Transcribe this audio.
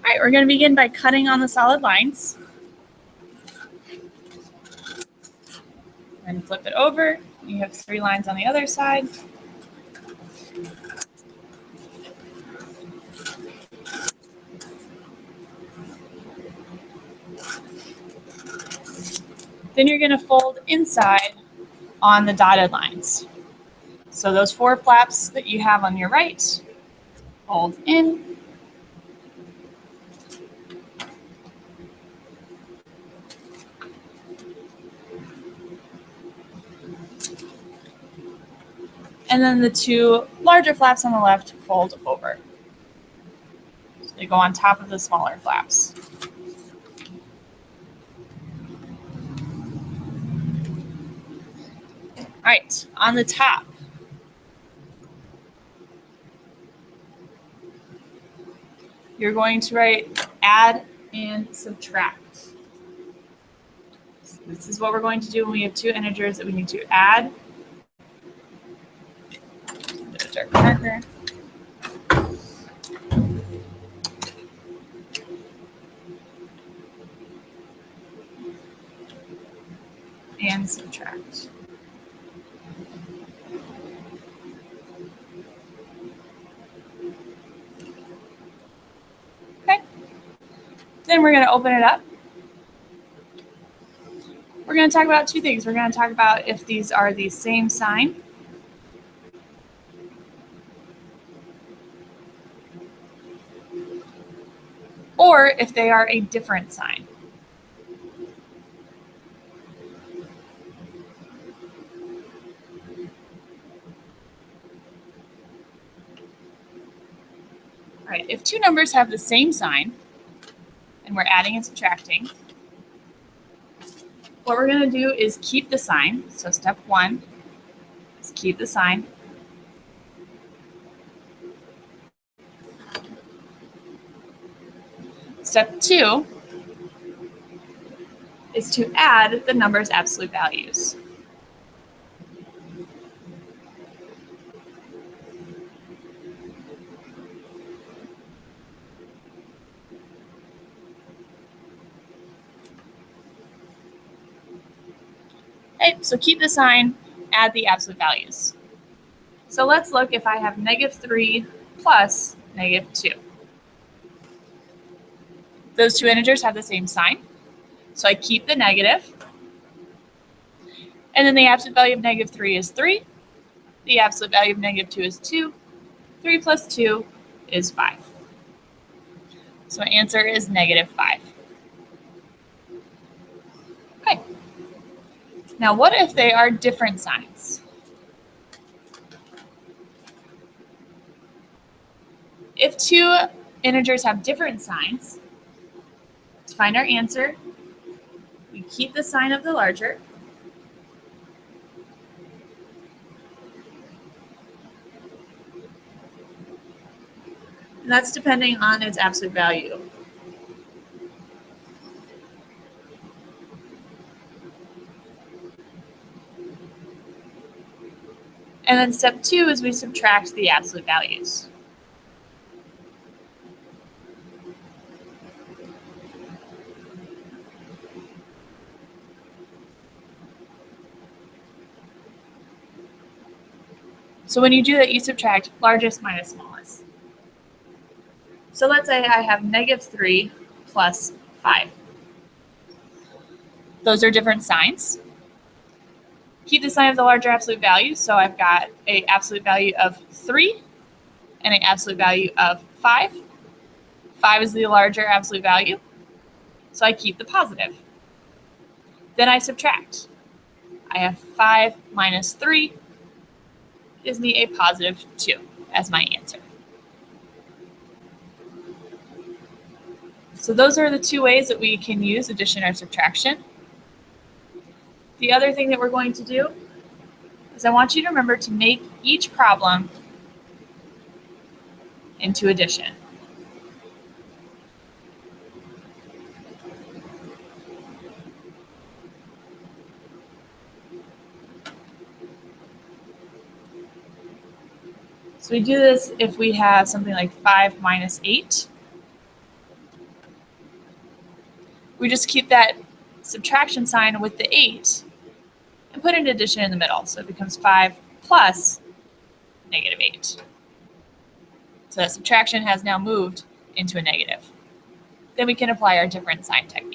All right, we're going to begin by cutting on the solid lines. And flip it over. You have 3 lines on the other side. Then you're going to fold inside on the dotted lines. So those 4 flaps that you have on your right, fold in. And then the 2 larger flaps on the left fold over. So they go on top of the smaller flaps. All right, on the top, you're going to write add and subtract. So this is what we're going to do when we have 2 integers that we need to add. Put a dark marker. And subtract. Okay. Then we're going to open it up. We're going to talk about 2 things. We're going to talk about if these are the same sign. Or if they are a different sign. All right, if 2 numbers have the same sign, and we're adding and subtracting, what we're going to do is keep the sign. So step 1 is keep the sign. Step 2 is to add the number's absolute values. Okay, so keep the sign, add the absolute values. So let's look if I have -3 plus -2. Those 2 integers have the same sign. So I keep the negative. And then the absolute value of -3 is 3. The absolute value of -2 is 2. 3 plus 2 is 5. So my answer is -5. Okay. Now what if they are different signs? If 2 integers have different signs, to find our answer, we keep the sign of the larger. And that's depending on its absolute value. And then step 2 is we subtract the absolute values. So when you do that, you subtract largest minus smallest. So let's say I have -3 plus 5. Those are different signs. Keep the sign of the larger absolute value. So I've got an absolute value of 3 and an absolute value of 5. 5 is the larger absolute value. So I keep the positive. Then I subtract. I have 5 minus 3 gives me a positive 2 as my answer. So those are the 2 ways that we can use addition or subtraction. The other thing that we're going to do is I want you to remember to make each problem into addition. So we do this if we have something like 5 minus 8. we just keep that subtraction sign with the 8 and put an addition in the middle. So it becomes 5 plus negative 8. So that subtraction has now moved into a negative. Then we can apply our different sign technique.